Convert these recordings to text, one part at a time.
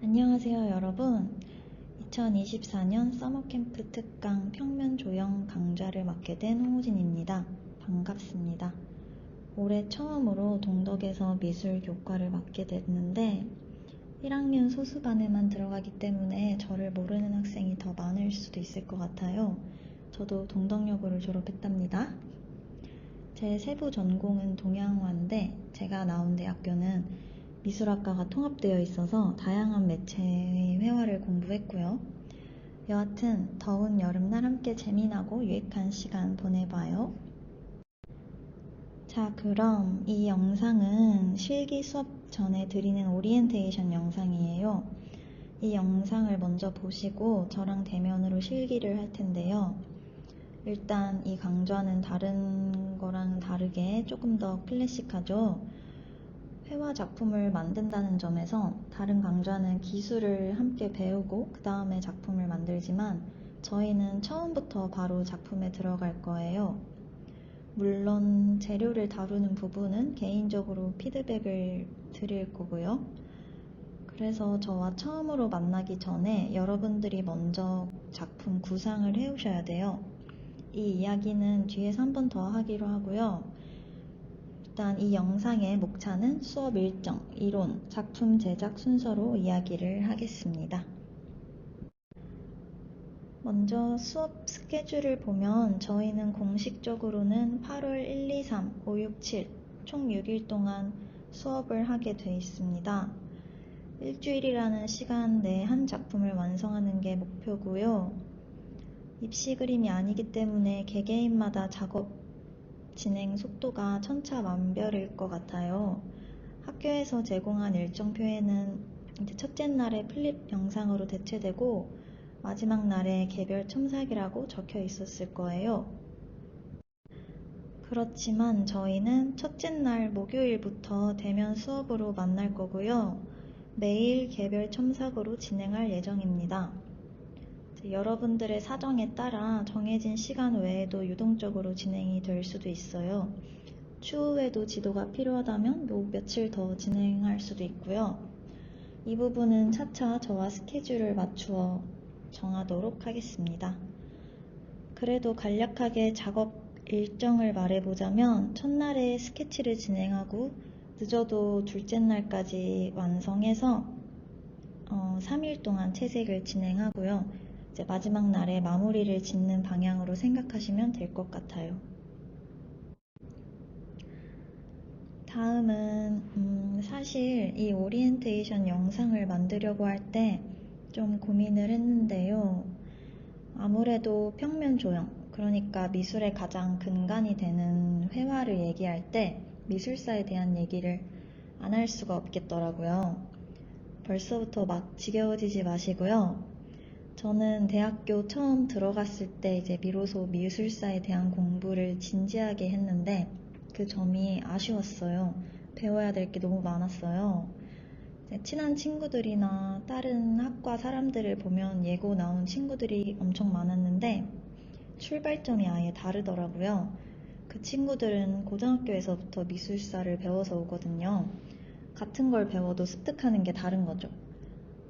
안녕하세요 여러분. 2024년 서머캠프 특강 평면 조형 강좌를 맡게 된 홍우진입니다. 반갑습니다. 올해 처음으로 동덕에서 미술 교과를 맡게 됐는데 1학년 소수반에만 들어가기 때문에 저를 모르는 학생이 더 많을 수도 있을 것 같아요. 저도 동덕여고를 졸업했답니다. 제 세부 전공은 동양화인데 제가 나온 대학교는 미술학과가 통합되어 있어서 다양한 매체의 회화를 공부했고요. 여하튼 더운 여름날 함께 재미나고 유익한 시간 보내봐요. 자, 그럼 이 영상은 실기 수업 전에 드리는 오리엔테이션 영상이에요. 이 영상을 먼저 보시고 저랑 대면으로 실기를 할 텐데요. 일단 이 강좌는 다른 거랑 다르게 조금 더 클래식하죠. 회화 작품을 만든다는 점에서 다른 강좌는 기술을 함께 배우고 그 다음에 작품을 만들지만 저희는 처음부터 바로 작품에 들어갈 거예요. 물론 재료를 다루는 부분은 개인적으로 피드백을 드릴 거고요. 그래서 저와 처음으로 만나기 전에 여러분들이 먼저 작품 구상을 해오셔야 돼요. 이 이야기는 뒤에서 한 번 더 하기로 하고요. 일단 이 영상의 목차는 수업 일정, 이론, 작품 제작 순서로 이야기를 하겠습니다. 먼저 수업 스케줄을 보면 저희는 공식적으로는 8월 1, 2, 3, 5, 6, 7 총 6일 동안 수업을 하게 돼 있습니다. 일주일이라는 시간 내에 한 작품을 완성하는 게 목표고요. 입시 그림이 아니기 때문에 개개인마다 작업 진행 속도가 천차만별일 것 같아요. 학교에서 제공한 일정표에는 첫째 날에 플립 영상으로 대체되고 마지막 날에 개별 첨삭이라고 적혀 있었을 거예요. 그렇지만 저희는 첫째 날 목요일부터 대면 수업으로 만날 거고요. 매일 개별 첨삭으로 진행할 예정입니다. 여러분들의 사정에 따라 정해진 시간 외에도 유동적으로 진행이 될 수도 있어요. 추후에도 지도가 필요하다면 며칠 더 진행할 수도 있고요. 이 부분은 차차 저와 스케줄을 맞추어 정하도록 하겠습니다. 그래도 간략하게 작업 일정을 말해보자면 첫날에 스케치를 진행하고 늦어도 둘째 날까지 완성해서 3일 동안 채색을 진행하고요. 이제 마지막 날에 마무리를 짓는 방향으로 생각하시면 될 것 같아요. 다음은 사실 이 오리엔테이션 영상을 만들려고 할 때 좀 고민을 했는데요. 아무래도 평면 조형, 그러니까 미술의 가장 근간이 되는 회화를 얘기할 때 미술사에 대한 얘기를 안 할 수가 없겠더라고요. 벌써부터 막 지겨워지지 마시고요. 저는 대학교 처음 들어갔을 때 이제 비로소 미술사에 대한 공부를 진지하게 했는데 그 점이 아쉬웠어요. 배워야 될 게 너무 많았어요. 친한 친구들이나 다른 학과 사람들을 보면 예고 나온 친구들이 엄청 많았는데 출발점이 아예 다르더라고요. 그 친구들은 고등학교에서부터 미술사를 배워서 오거든요. 같은 걸 배워도 습득하는 게 다른 거죠.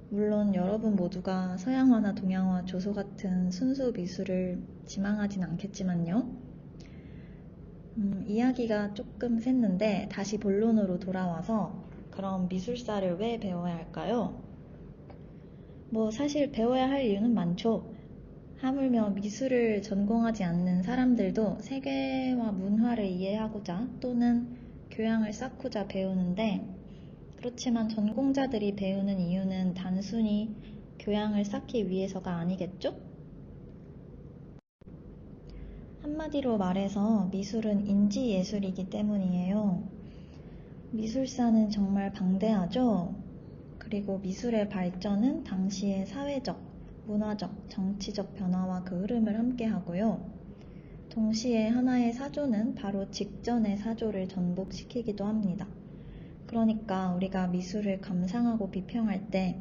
물론 여러분 모두가 서양화나 동양화, 조소 같은 순수 미술을 지망하진 않겠지만요. 이야기가 조금 샜는데 다시 본론으로 돌아와서 그럼 미술사를 왜 배워야 할까요? 사실 배워야 할 이유는 많죠. 하물며 미술을 전공하지 않는 사람들도 세계와 문화를 이해하고자 또는 교양을 쌓고자 배우는데 그렇지만 전공자들이 배우는 이유는 단순히 교양을 쌓기 위해서가 아니겠죠? 한마디로 말해서 미술은 인지예술이기 때문이에요. 미술사는 정말 방대하죠? 그리고 미술의 발전은 당시의 사회적, 문화적, 정치적 변화와 그 흐름을 함께 하고요. 동시에 하나의 사조는 바로 직전의 사조를 전복시키기도 합니다. 그러니까 우리가 미술을 감상하고 비평할 때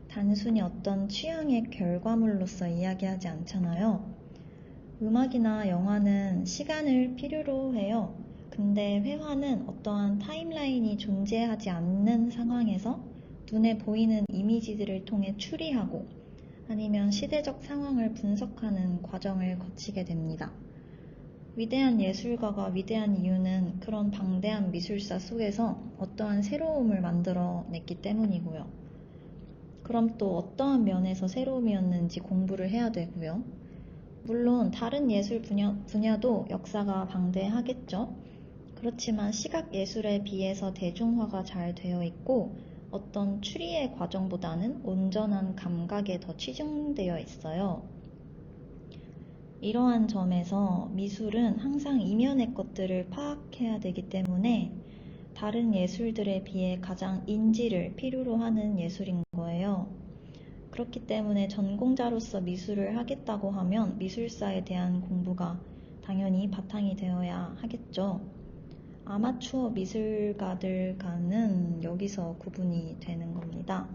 단순히 어떤 취향의 결과물로서 이야기하지 않잖아요. 음악이나 영화는 시간을 필요로 해요. 근데 회화는 어떠한 타임라인이 존재하지 않는 상황에서 눈에 보이는 이미지들을 통해 추리하고 아니면 시대적 상황을 분석하는 과정을 거치게 됩니다. 위대한 예술가가 위대한 이유는 그런 방대한 미술사 속에서 어떠한 새로움을 만들어냈기 때문이고요. 그럼 또 어떠한 면에서 새로움이었는지 공부를 해야 되고요. 물론 다른 예술 분야도 역사가 방대하겠죠. 그렇지만 시각 예술에 비해서 대중화가 잘 되어 있고 어떤 추리의 과정보다는 온전한 감각에 더 치중되어 있어요. 이러한 점에서 미술은 항상 이면의 것들을 파악해야 되기 때문에 다른 예술들에 비해 가장 인지를 필요로 하는 예술인 거예요. 그렇기 때문에 전공자로서 미술을 하겠다고 하면 미술사에 대한 공부가 당연히 바탕이 되어야 하겠죠. 아마추어 미술가들과는 여기서 구분이 되는 겁니다.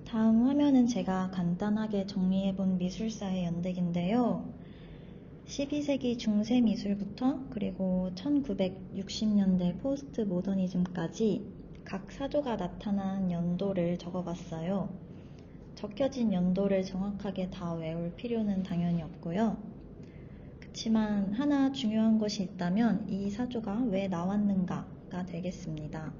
다음 화면은 제가 간단하게 정리해본 미술사의 연대기인데요. 12세기 중세 미술부터 그리고 1960년대 포스트 모더니즘까지 각 사조가 나타난 연도를 적어봤어요. 적혀진 연도를 정확하게 다 외울 필요는 당연히 없고요. 그치만 하나 중요한 것이 있다면 이 사조가 왜 나왔는가가 되겠습니다.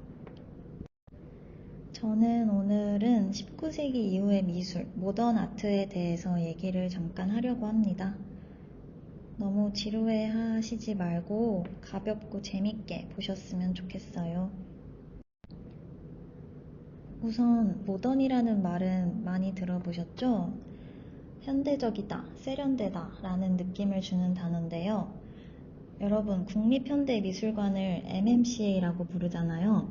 저는 오늘은 19세기 이후의 미술, 모던 아트에 대해서 얘기를 잠깐 하려고 합니다. 너무 지루해 하시지 말고 가볍고 재밌게 보셨으면 좋겠어요. 우선 모던이라는 말은 많이 들어보셨죠? 현대적이다, 세련되다 라는 느낌을 주는 단어인데요. 여러분, 국립현대미술관을 MMCA라고 부르잖아요.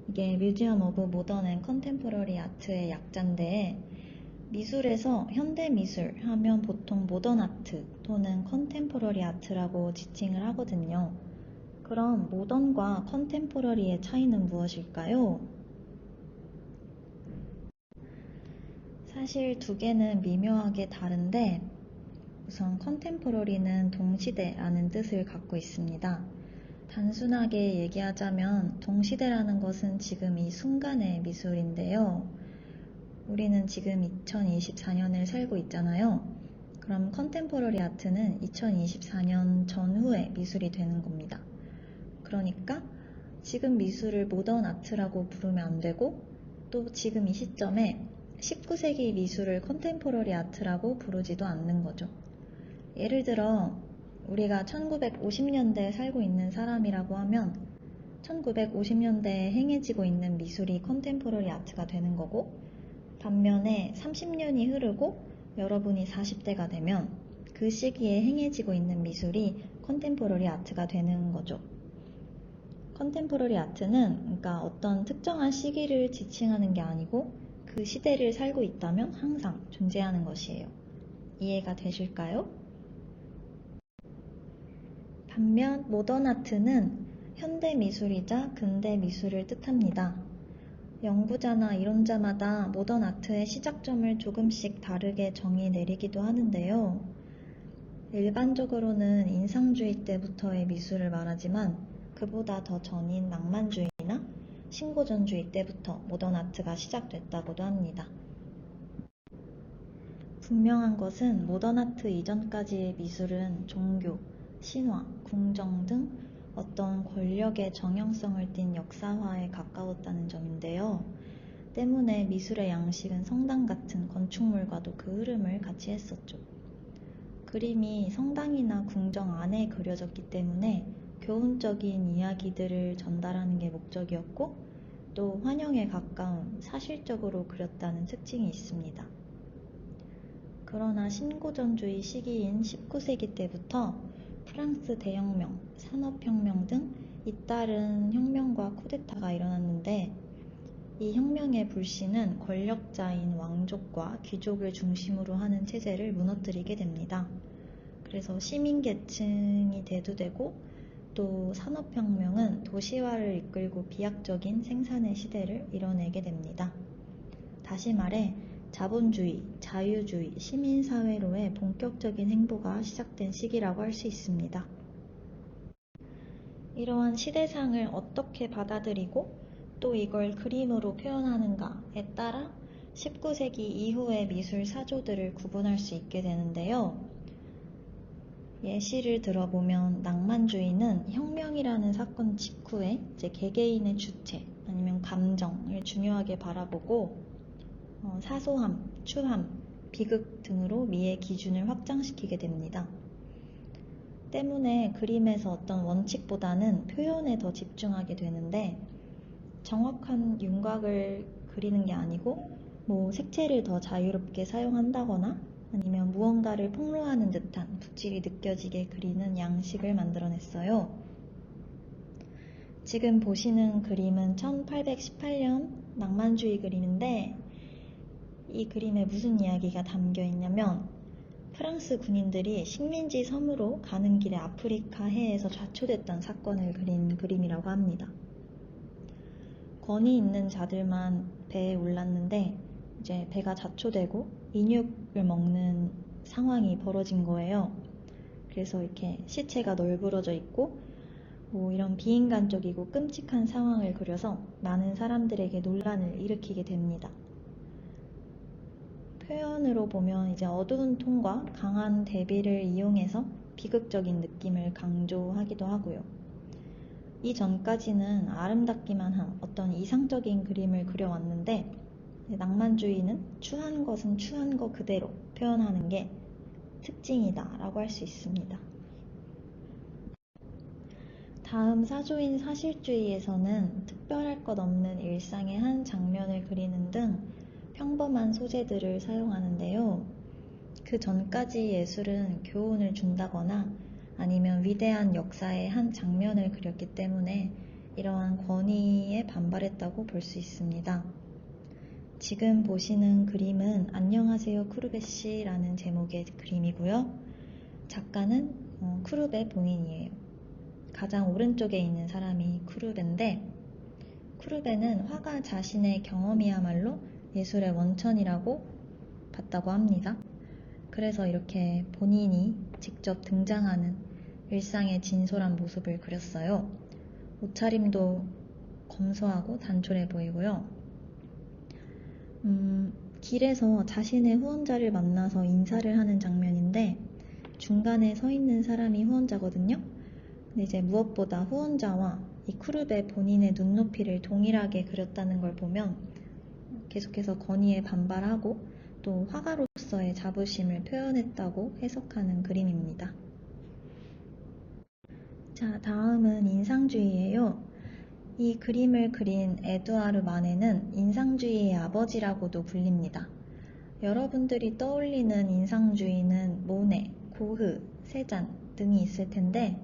이게 뮤지엄 오브 모던 앤 컨템포러리 아트의 약자인데 미술에서 현대미술 하면 보통 모던 아트 또는 컨템포러리 아트라고 지칭을 하거든요. 그럼 모던과 컨템포러리의 차이는 무엇일까요? 사실 두 개는 미묘하게 다른데 우선 컨템포러리는 동시대라는 뜻을 갖고 있습니다. 단순하게 얘기하자면 동시대라는 것은 지금 이 순간의 미술인데요. 우리는 지금 2024년을 살고 있잖아요. 그럼 컨템포러리 아트는 2024년 전후의 미술이 되는 겁니다. 그러니까 지금 미술을 모던 아트라고 부르면 안 되고 또 지금 이 시점에 19세기 미술을 컨템포러리 아트라고 부르지도 않는 거죠. 예를 들어 우리가 1950년대에 살고 있는 사람이라고 하면 1950년대에 행해지고 있는 미술이 컨템포러리 아트가 되는 거고 반면에 30년이 흐르고 여러분이 40대가 되면 그 시기에 행해지고 있는 미술이 컨템포러리 아트가 되는 거죠. 컨템포러리 아트는 그러니까 어떤 특정한 시기를 지칭하는 게 아니고 그 시대를 살고 있다면 항상 존재하는 것이에요. 이해가 되실까요? 반면 모던 아트는 현대 미술이자 근대 미술을 뜻합니다. 연구자나 이론자마다 모던 아트의 시작점을 조금씩 다르게 정의 내리기도 하는데요. 일반적으로는 인상주의 때부터의 미술을 말하지만 그보다 더 전인 낭만주의나 신고전주의 때부터 모던 아트가 시작됐다고도 합니다. 분명한 것은 모던 아트 이전까지의 미술은 종교, 신화, 궁정 등 어떤 권력의 정형성을 띤 역사화에 가까웠다는 점인데요. 때문에 미술의 양식은 성당 같은 건축물과도 그 흐름을 같이 했었죠. 그림이 성당이나 궁정 안에 그려졌기 때문에 교훈적인 이야기들을 전달하는 게 목적이었고 또 환영에 가까운 사실적으로 그렸다는 특징이 있습니다. 그러나 신고전주의 시기인 19세기 때부터 프랑스 대혁명, 산업혁명 등 잇따른 혁명과 쿠데타가 일어났는데 이 혁명의 불씨는 권력자인 왕족과 귀족을 중심으로 하는 체제를 무너뜨리게 됩니다. 그래서 시민계층이 대두되고 또 산업혁명은 도시화를 이끌고 비약적인 생산의 시대를 이뤄내게 됩니다. 다시 말해 자본주의, 자유주의, 시민사회로의 본격적인 행보가 시작된 시기라고 할 수 있습니다. 이러한 시대상을 어떻게 받아들이고 또 이걸 그림으로 표현하는가에 따라 19세기 이후의 미술 사조들을 구분할 수 있게 되는데요. 예시를 들어보면 낭만주의는 혁명이라는 사건 직후에 이제 개개인의 주체 아니면 감정을 중요하게 바라보고 사소함, 추함, 비극 등으로 미의 기준을 확장시키게 됩니다. 때문에 그림에서 어떤 원칙보다는 표현에 더 집중하게 되는데 정확한 윤곽을 그리는 게 아니고 색채를 더 자유롭게 사용한다거나 아니면 무언가를 폭로하는 듯한 붓질이 느껴지게 그리는 양식을 만들어냈어요. 지금 보시는 그림은 1818년 낭만주의 그림인데 이 그림에 무슨 이야기가 담겨 있냐면 프랑스 군인들이 식민지 섬으로 가는 길에 아프리카 해에서 좌초됐던 사건을 그린 그림이라고 합니다. 권위 있는 자들만 배에 올랐는데 이제 배가 좌초되고 인육을 먹는 상황이 벌어진 거예요. 그래서 이렇게 시체가 널브러져 있고 이런 비인간적이고 끔찍한 상황을 그려서 많은 사람들에게 논란을 일으키게 됩니다. 표현으로 보면 이제 어두운 톤과 강한 대비를 이용해서 비극적인 느낌을 강조하기도 하고요. 이전까지는 아름답기만 한 어떤 이상적인 그림을 그려왔는데 낭만주의는 추한 것은 추한 것 그대로 표현하는 게 특징이다 라고 할 수 있습니다. 다음 사조인 사실주의에서는 특별할 것 없는 일상의 한 장면을 그리는 등 평범한 소재들을 사용하는데요. 그 전까지 예술은 교훈을 준다거나 아니면 위대한 역사의 한 장면을 그렸기 때문에 이러한 권위에 반발했다고 볼 수 있습니다. 지금 보시는 그림은 안녕하세요 쿠르베씨라는 제목의 그림이고요. 작가는 쿠르베 본인이에요. 가장 오른쪽에 있는 사람이 쿠르베인데 쿠르베는 화가 자신의 경험이야말로 예술의 원천이라고 봤다고 합니다. 그래서 이렇게 본인이 직접 등장하는 일상의 진솔한 모습을 그렸어요. 옷차림도 검소하고 단촐해 보이고요. 길에서 자신의 후원자를 만나서 인사를 하는 장면인데 중간에 서 있는 사람이 후원자거든요. 근데 이제 무엇보다 후원자와 이 쿠르베 본인의 눈높이를 동일하게 그렸다는 걸 보면 계속해서 권위에 반발하고 또 화가로서의 자부심을 표현했다고 해석하는 그림입니다. 자, 다음은 인상주의예요. 이 그림을 그린 에두아르 마네는 인상주의의 아버지라고도 불립니다. 여러분들이 떠올리는 인상주의는 모네, 고흐, 세잔 등이 있을 텐데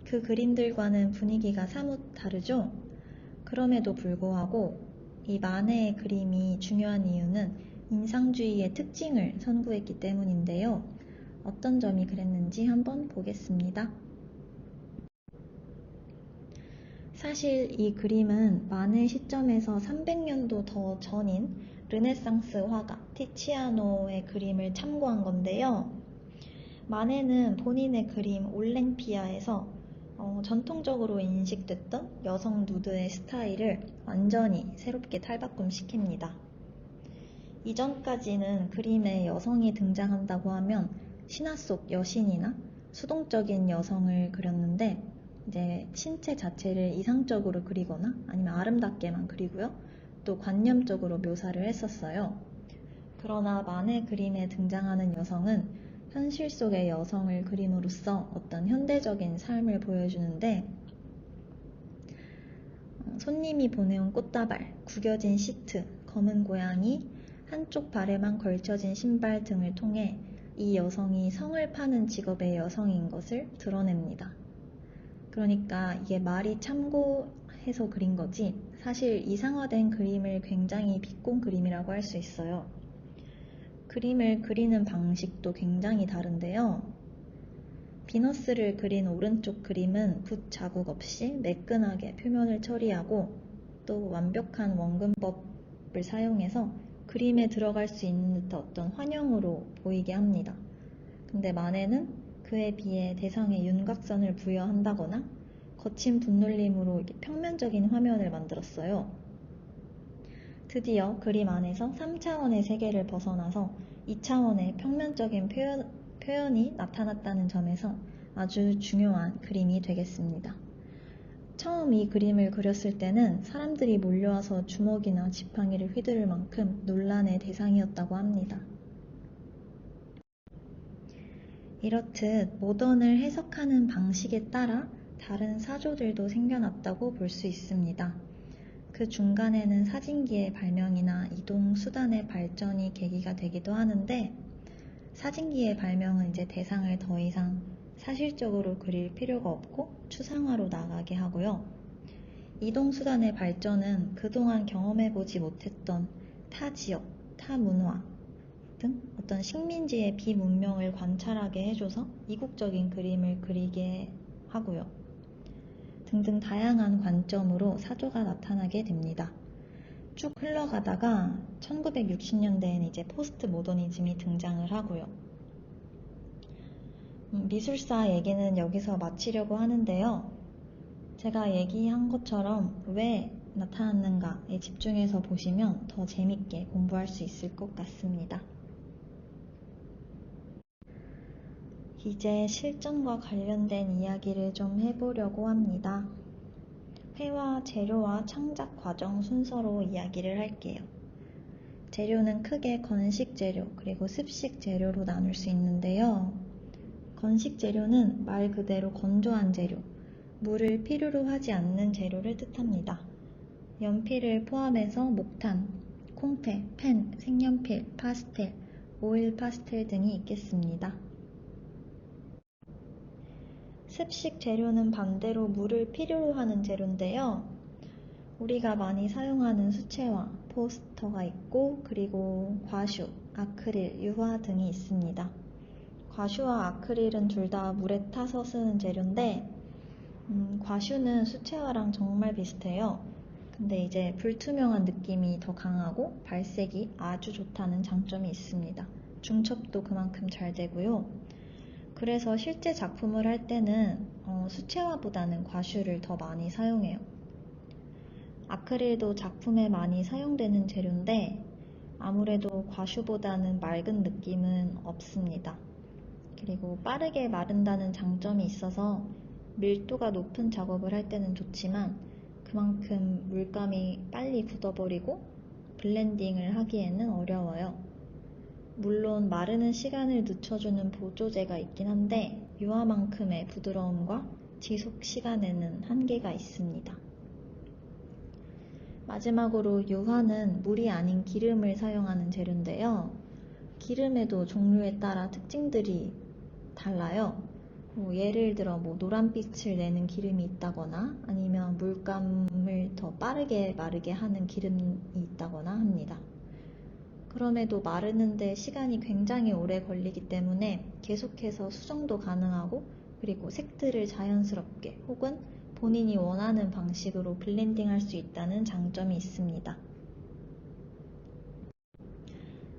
그 그림들과는 분위기가 사뭇 다르죠? 그럼에도 불구하고 이 마네의 그림이 중요한 이유는 인상주의의 특징을 선구했기 때문인데요. 어떤 점이 그랬는지 한번 보겠습니다. 사실 이 그림은 마네 시점에서 300년도 더 전인 르네상스 화가 티치아노의 그림을 참고한 건데요. 마네는 본인의 그림 올랭피아에서 전통적으로 인식됐던 여성 누드의 스타일을 완전히 새롭게 탈바꿈시킵니다. 이전까지는 그림에 여성이 등장한다고 하면 신화 속 여신이나 수동적인 여성을 그렸는데 이제 신체 자체를 이상적으로 그리거나 아니면 아름답게만 그리고요. 또 관념적으로 묘사를 했었어요. 그러나 마네 그림에 등장하는 여성은 현실 속의 여성을 그림으로써 어떤 현대적인 삶을 보여주는데 손님이 보내온 꽃다발, 구겨진 시트, 검은 고양이, 한쪽 발에만 걸쳐진 신발 등을 통해 이 여성이 성을 파는 직업의 여성인 것을 드러냅니다. 그러니까 이게 말이 참고해서 그린 거지 사실 이상화된 그림을 굉장히 비꼰 그림이라고 할 수 있어요. 그림을 그리는 방식도 굉장히 다른데요. 비너스를 그린 오른쪽 그림은 붓 자국 없이 매끈하게 표면을 처리하고 또 완벽한 원근법을 사용해서 그림에 들어갈 수 있는 듯한 어떤 환영으로 보이게 합니다. 근데 마네는 그에 비해 대상에 윤곽선을 부여한다거나 거친 분놀림으로 이렇게 평면적인 화면을 만들었어요. 드디어 그림 안에서 3차원의 세계를 벗어나서 2차원의 평면적인 표현이 나타났다는 점에서 아주 중요한 그림이 되겠습니다. 처음 이 그림을 그렸을 때는 사람들이 몰려와서 주먹이나 지팡이를 휘두를 만큼 논란의 대상이었다고 합니다. 이렇듯 모던을 해석하는 방식에 따라 다른 사조들도 생겨났다고 볼 수 있습니다. 그 중간에는 사진기의 발명이나 이동 수단의 발전이 계기가 되기도 하는데, 사진기의 발명은 이제 대상을 더 이상 사실적으로 그릴 필요가 없고 추상화로 나가게 하고요. 이동 수단의 발전은 그동안 경험해보지 못했던 타 지역, 타 문화 등 어떤 식민지의 비문명을 관찰하게 해줘서 이국적인 그림을 그리게 하고요. 등등 다양한 관점으로 사조가 나타나게 됩니다. 쭉 흘러가다가 1960년대에는 이제 포스트 모더니즘이 등장을 하고요. 미술사 얘기는 여기서 마치려고 하는데요. 제가 얘기한 것처럼 왜 나타났는가에 집중해서 보시면 더 재밌게 공부할 수 있을 것 같습니다. 이제 실전과 관련된 이야기를 좀 해보려고 합니다. 회화 재료와 창작 과정 순서로 이야기를 할게요. 재료는 크게 건식 재료 그리고 습식 재료로 나눌 수 있는데요. 건식 재료는 말 그대로 건조한 재료, 물을 필요로 하지 않는 재료를 뜻합니다. 연필을 포함해서 목탄, 콩패, 펜, 색연필, 파스텔, 오일 파스텔 등이 있겠습니다. 습식 재료는 반대로 물을 필요로 하는 재료인데요. 우리가 많이 사용하는 수채화, 포스터가 있고, 그리고 과슈, 아크릴, 유화 등이 있습니다. 과슈와 아크릴은 둘 다 물에 타서 쓰는 재료인데, 과슈는 수채화랑 정말 비슷해요. 근데 이제 불투명한 느낌이 더 강하고 발색이 아주 좋다는 장점이 있습니다. 중첩도 그만큼 잘 되고요. 그래서 실제 작품을 할 때는 수채화보다는 과슈를 더 많이 사용해요. 아크릴도 작품에 많이 사용되는 재료인데 아무래도 과슈보다는 맑은 느낌은 없습니다. 그리고 빠르게 마른다는 장점이 있어서 밀도가 높은 작업을 할 때는 좋지만 그만큼 물감이 빨리 굳어버리고 블렌딩을 하기에는 어려워요. 물론 마르는 시간을 늦춰주는 보조제가 있긴 한데 유화만큼의 부드러움과 지속 시간에는 한계가 있습니다. 마지막으로 유화는 물이 아닌 기름을 사용하는 재료인데요. 기름에도 종류에 따라 특징들이 달라요. 예를 들어 노란빛을 내는 기름이 있다거나 아니면 물감을 더 빠르게 마르게 하는 기름이 있다거나 합니다. 그럼에도 마르는데 시간이 굉장히 오래 걸리기 때문에 계속해서 수정도 가능하고 그리고 색들을 자연스럽게 혹은 본인이 원하는 방식으로 블렌딩할 수 있다는 장점이 있습니다.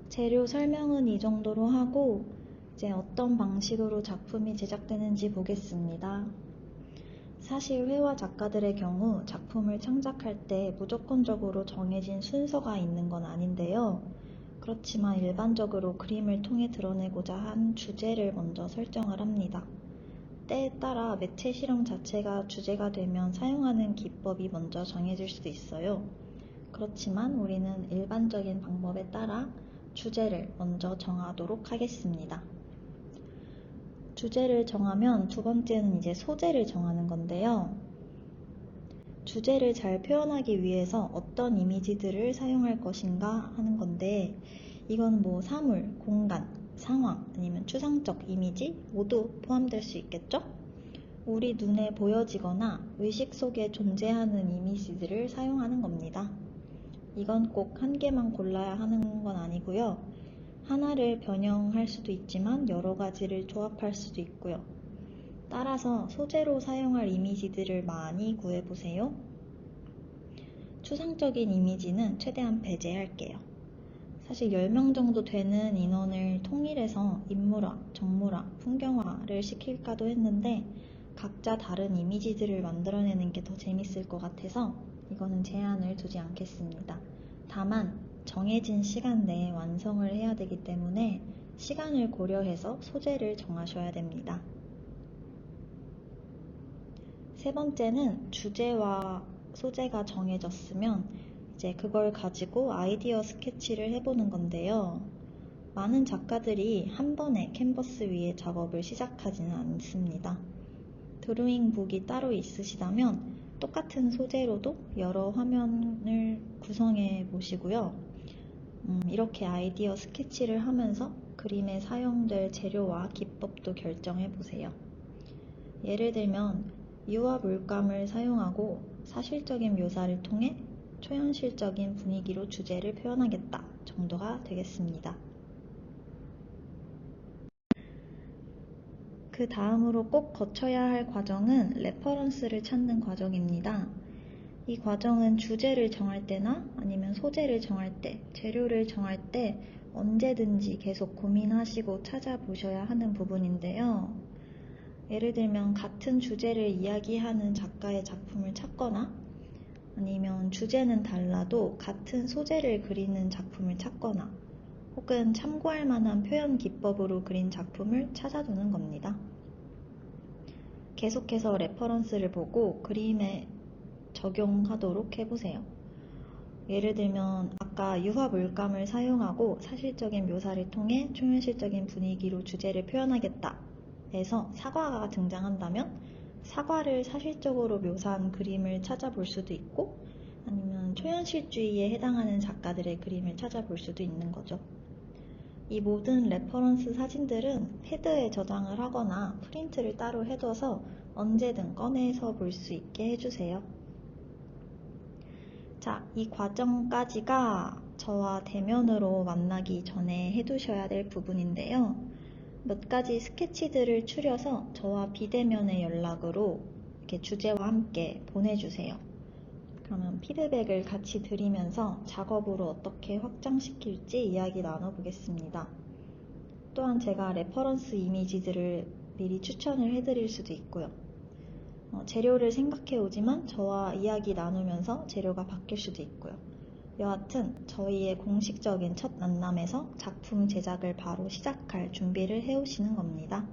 재료 설명은 이 정도로 하고 이제 어떤 방식으로 작품이 제작되는지 보겠습니다. 사실 회화 작가들의 경우 작품을 창작할 때 무조건적으로 정해진 순서가 있는 건 아닌데요. 그렇지만 일반적으로 그림을 통해 드러내고자 한 주제를 먼저 설정을 합니다. 때에 따라 매체 실험 자체가 주제가 되면 사용하는 기법이 먼저 정해질 수도 있어요. 그렇지만 우리는 일반적인 방법에 따라 주제를 먼저 정하도록 하겠습니다. 주제를 정하면 두 번째는 이제 소재를 정하는 건데요. 주제를 잘 표현하기 위해서 어떤 이미지들을 사용할 것인가 하는 건데 이건 사물, 공간, 상황 아니면 추상적 이미지 모두 포함될 수 있겠죠? 우리 눈에 보여지거나 의식 속에 존재하는 이미지들을 사용하는 겁니다. 이건 꼭 한 개만 골라야 하는 건 아니고요. 하나를 변형할 수도 있지만 여러 가지를 조합할 수도 있고요. 따라서 소재로 사용할 이미지들을 많이 구해보세요. 추상적인 이미지는 최대한 배제할게요. 사실 10명 정도 되는 인원을 통일해서 인물화, 정물화, 풍경화를 시킬까도 했는데 각자 다른 이미지들을 만들어내는 게 더 재밌을 것 같아서 이거는 제한을 두지 않겠습니다. 다만 정해진 시간 내에 완성을 해야 되기 때문에 시간을 고려해서 소재를 정하셔야 됩니다. 세 번째는 주제와 소재가 정해졌으면 이제 그걸 가지고 아이디어 스케치를 해보는 건데요. 많은 작가들이 한 번에 캔버스 위에 작업을 시작하지는 않습니다. 드로잉북이 따로 있으시다면 똑같은 소재로도 여러 화면을 구성해 보시고요. 이렇게 아이디어 스케치를 하면서 그림에 사용될 재료와 기법도 결정해 보세요. 예를 들면 유화 물감을 사용하고 사실적인 묘사를 통해 초현실적인 분위기로 주제를 표현하겠다 정도가 되겠습니다. 그 다음으로 꼭 거쳐야 할 과정은 레퍼런스를 찾는 과정입니다. 이 과정은 주제를 정할 때나 아니면 소재를 정할 때, 재료를 정할 때 언제든지 계속 고민하시고 찾아보셔야 하는 부분인데요. 예를 들면 같은 주제를 이야기하는 작가의 작품을 찾거나 아니면 주제는 달라도 같은 소재를 그리는 작품을 찾거나 혹은 참고할 만한 표현 기법으로 그린 작품을 찾아두는 겁니다. 계속해서 레퍼런스를 보고 그림에 적용하도록 해보세요. 예를 들면 아까 유화 물감을 사용하고 사실적인 묘사를 통해 초현실적인 분위기로 주제를 표현하겠다 에서 사과가 등장한다면 사과를 사실적으로 묘사한 그림을 찾아볼 수도 있고 아니면 초현실주의에 해당하는 작가들의 그림을 찾아볼 수도 있는 거죠. 이 모든 레퍼런스 사진들은 패드에 저장을 하거나 프린트를 따로 해둬서 언제든 꺼내서 볼 수 있게 해주세요. 자, 이 과정까지가 저와 대면으로 만나기 전에 해두셔야 될 부분인데요. 몇 가지 스케치들을 추려서 저와 비대면의 연락으로 이렇게 주제와 함께 보내주세요. 그러면 피드백을 같이 드리면서 작업으로 어떻게 확장시킬지 이야기 나눠보겠습니다. 또한 제가 레퍼런스 이미지들을 미리 추천을 해드릴 수도 있고요. 재료를 생각해 오지만 저와 이야기 나누면서 재료가 바뀔 수도 있고요. 여하튼 저희의 공식적인 첫 만남에서 작품 제작을 바로 시작할 준비를 해오시는 겁니다.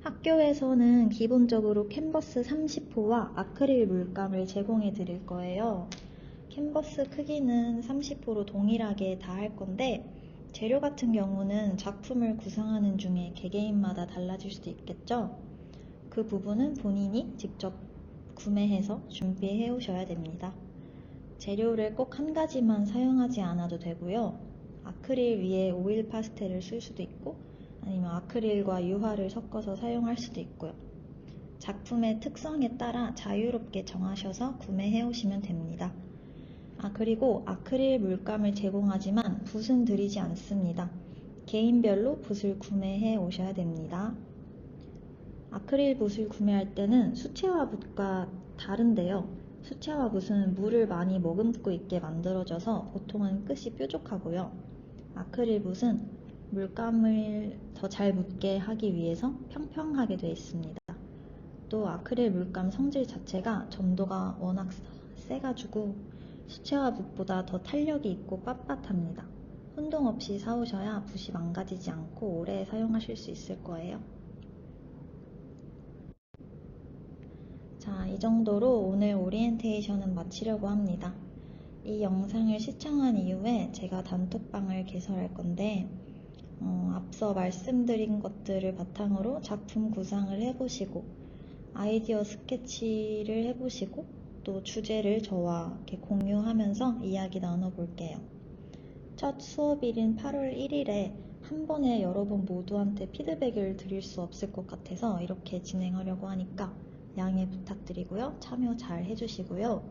학교에서는 기본적으로 캔버스 30호와 아크릴 물감을 제공해 드릴 거예요. 캔버스 크기는 30호로 동일하게 다 할 건데 재료 같은 경우는 작품을 구성하는 중에 개개인마다 달라질 수도 있겠죠. 그 부분은 본인이 직접 구매해서 준비해 오셔야 됩니다. 재료를 꼭 한 가지만 사용하지 않아도 되고요. 아크릴 위에 오일 파스텔을 쓸 수도 있고 아니면 아크릴과 유화를 섞어서 사용할 수도 있고요. 작품의 특성에 따라 자유롭게 정하셔서 구매해 오시면 됩니다. 그리고 아크릴 물감을 제공하지만 붓은 드리지 않습니다. 개인별로 붓을 구매해 오셔야 됩니다. 아크릴 붓을 구매할 때는 수채화 붓과 다른데요. 수채화 붓은 물을 많이 머금고 있게 만들어져서 보통은 끝이 뾰족하고요. 아크릴 붓은 물감을 더 잘 묻게 하기 위해서 평평하게 되어 있습니다. 또 아크릴 물감 성질 자체가 점도가 워낙 세가지고 수채화 붓보다 더 탄력이 있고 빳빳합니다. 혼동 없이 사오셔야 붓이 망가지지 않고 오래 사용하실 수 있을 거예요. 자, 이 정도로 오늘 오리엔테이션은 마치려고 합니다. 이 영상을 시청한 이후에 제가 단톡방을 개설할 건데 앞서 말씀드린 것들을 바탕으로 작품 구상을 해보시고 아이디어 스케치를 해보시고 또 주제를 저와 이렇게 공유하면서 이야기 나눠볼게요. 첫 수업일인 8월 1일에 한 번에 여러분 모두한테 피드백을 드릴 수 없을 것 같아서 이렇게 진행하려고 하니까 양해 부탁드리고요. 참여 잘 해주시고요.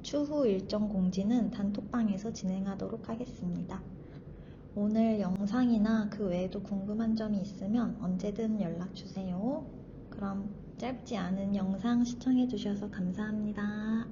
추후 일정 공지는 단톡방에서 진행하도록 하겠습니다. 오늘 영상이나 그 외에도 궁금한 점이 있으면 언제든 연락주세요. 그럼 짧지 않은 영상 시청해주셔서 감사합니다.